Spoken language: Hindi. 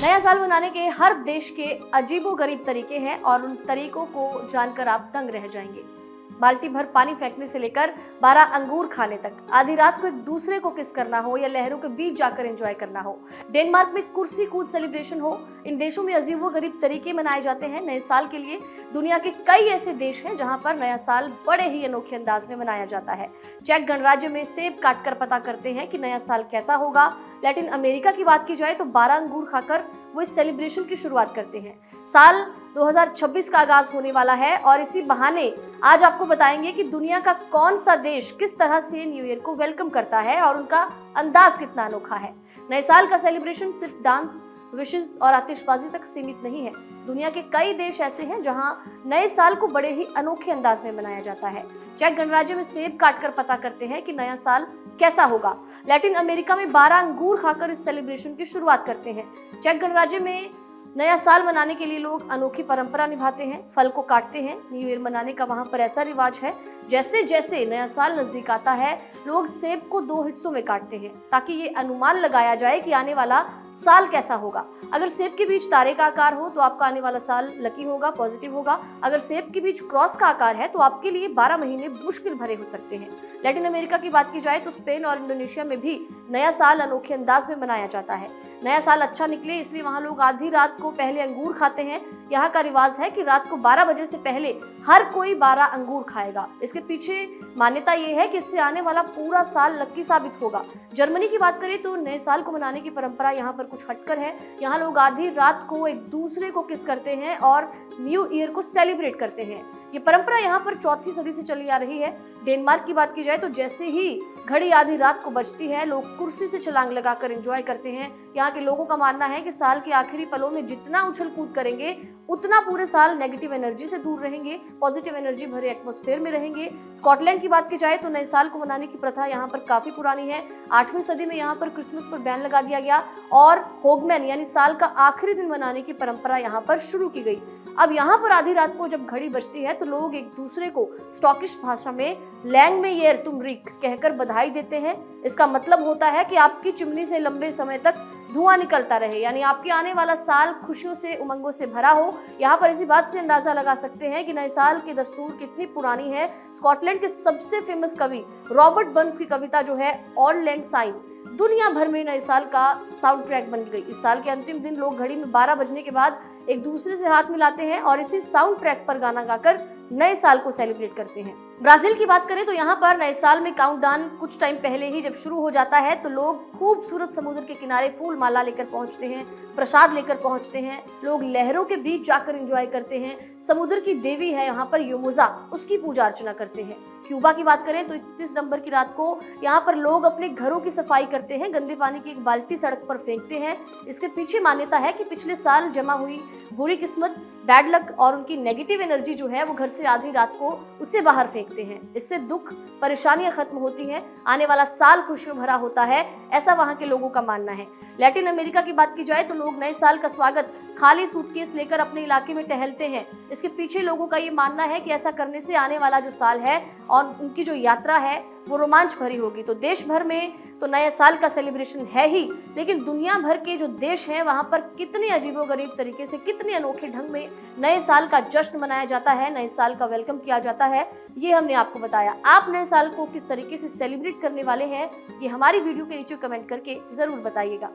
नया साल मनाने के हर देश के अजीबोगरीब तरीके हैं और उन तरीकों को जानकर आप दंग रह जाएंगे। बाल्टी भर पानी फेंकने से लेकर 12 अंगूर खाने तक, आधी रात को एक दूसरे को किस करना हो या लहरों के बीच जाकर एंजॉय करना हो, डेनमार्क में कुर्सी कूद सेलिब्रेशन हो, इन देशों में अजीबोगरीब तरीके मनाए जाते हैं नए साल के लिए। दुनिया के कई ऐसे देश हैं जहां पर नया साल बड़े ही अनोखे अंदाज में मनाया जाता है। चेक गणराज्य में सेब काटकर पता करते हैं कि नया साल कैसा होगा। लैटिन अमेरिका की बात की जाए तो 12 अंगूर खाकर वो इस सेलिब्रेशन की शुरुआत करते हैं। साल 2026 का आगाज होने वाला है और इसी बहाने आज आपको बताएंगे कि दुनिया का कौन सा देश किस तरह से न्यू ईयर को वेलकम करता है और उनका अंदाज कितना अनोखा है। नए साल का सेलिब्रेशन सिर्फ डांस, विशेस और आतिशबाजी तक सीमित नहीं है। दुनिया के कई देश ऐसे हैं जहां नए साल को बड़े ही अनोखे अंदाज में मनाया जाता है। चेक गणराज्य में सेब काटकर पता करते हैं कि नया साल कैसा होगा। लैटिन अमेरिका में 12 अंगूर खाकर इस सेलिब्रेशन की शुरुआत करते हैं। चेक गणराज्य में नया साल मनाने के लिए लोग अनोखी परंपरा निभाते हैं, फल को काटते हैं। न्यू ईयर मनाने का वहां पर ऐसा रिवाज है, जैसे जैसे नया साल नजदीक आता है लोग सेब को 2 हिस्सों में काटते हैं ताकि ये अनुमान लगाया जाए कि आने वाला साल कैसा होगा। अगर सेब के बीच तारे का आकार हो तो आपका आने वाला साल लकी होगा, पॉजिटिव होगा। अगर सेब के बीच क्रॉस का आकार है तो आपके लिए 12 महीने मुश्किल भरे हो सकते हैं। लैटिन अमेरिका की बात की जाए तो स्पेन और इंडोनेशिया में भी नया साल अनोखे अंदाज में मनाया जाता है। नया साल अच्छा निकले इसलिए वहाँ लोग आधी रात को पहले अंगूर खाते हैं। यहाँ का रिवाज है कि रात को 12 बजे से पहले हर कोई 12 अंगूर खाएगा। इसके पीछे मान्यता ये है कि इससे आने वाला पूरा साल लकी साबित होगा। जर्मनी की बात करें तो नए साल को मनाने की परंपरा यहाँ पर कुछ हटकर है। यहाँ लोग आधी रात को एक दूसरे को किस करते हैं और न्यू ईयर को सेलिब्रेट करते हैं। ये परंपरा यहाँ पर 4वीं सदी से चली आ रही है। डेनमार्क की बात की जाए तो जैसे ही घड़ी आधी रात को बजती है लोग कुर्सी से छलांग लगाकर एंजॉय करते हैं। यहाँ के लोगों का मानना है कि साल के आखिरी पलों में जितना उछल कूद करेंगे उतना पूरे साल नेगेटिव एनर्जी से दूर रहेंगे, पॉजिटिव एनर्जी भरे एटमॉस्फेयर में रहेंगे। स्कॉटलैंड की बात की जाए तो नए साल को मनाने की प्रथा यहाँ पर काफी पुरानी है। 8वीं सदी में यहाँ पर क्रिसमस पर बैन लगा दिया गया और होगमैन यानी साल का आखिरी दिन मनाने की परंपरा यहाँ पर शुरू की गई। अब यहाँ पर आधी रात को जब घड़ी बजती है तो लोग एक दूसरे को स्कॉटिश भाषा में लैंग में येर तुम रिक कहकर बधाई देते हैं। इसका मतलब होता है कि आपकी चिमनी से लंबे समय तक धुआं निकलता रहे, यानी आपके आने वाला साल खुशियों से, उमंगों से भरा हो। यहाँ पर इसी बात से अंदाजा लगा सकते हैं कि नए साल की दस्तूर कितनी पुरानी है। स्कॉटलैंड के सबसे फेमस कवि रॉबर्ट बर्न्स की कविता जो है ऑल लैंग साइन दुनिया भर में नए साल का साउंड ट्रैक बन गई। इस साल के अंतिम दिन लोग घड़ी में 12 बजने के बाद एक दूसरे से हाथ मिलाते हैं और इसी साउंड ट्रैक पर गाना गाकर नए साल को सेलिब्रेट करते हैं। ब्राजील की बात करें तो यहाँ पर नए साल में काउंटडाउन कुछ टाइम पहले ही जब शुरू हो जाता है तो लोग खूबसूरत समुद्र के किनारे फूल माला लेकर पहुंचते हैं, प्रसाद लेकर पहुंचते हैं। लोग लहरों के बीच जाकर एंजॉय करते हैं। समुद्र की देवी है यहाँ पर योमोजा, उसकी पूजा अर्चना करते हैं। क्यूबा की बात करें तो 31 नवंबर की रात को यहाँ पर लोग अपने घरों की सफाई करते हैं, गंदे पानी की एक बाल्टी सड़क पर फेंकते हैं। इसके पीछे मान्यता है कि पिछले साल जमा हुई बुरी किस्मत, बैड लक और उनकी नेगेटिव एनर्जी जो है वो घर से आधी रात को उसे बाहर फेंकते हैं। इससे दुख, परेशानियां खत्म होती हैं, आने वाला साल खुशियों भरा होता है, ऐसा वहां के लोगों का मानना है। लैटिन अमेरिका की बात की जाए तो लोग नए साल का स्वागत खाली सूटकेस लेकर अपने इलाके में टहलते हैं। इसके पीछे लोगों का ये मानना है कि ऐसा करने से आने वाला जो साल है और उनकी जो यात्रा है वो रोमांच भरी होगी। तो देश भर में तो नए साल का सेलिब्रेशन है ही, लेकिन दुनिया भर के जो देश हैं वहां पर कितने अजीबोगरीब तरीके से, कितने अनोखे ढंग में नए साल का जश्न मनाया जाता है, नए साल का वेलकम किया जाता है, ये हमने आपको बताया। आप नए साल को किस तरीके से सेलिब्रेट करने वाले हैं ये हमारी वीडियो के नीचे कमेंट करके जरूर बताइएगा।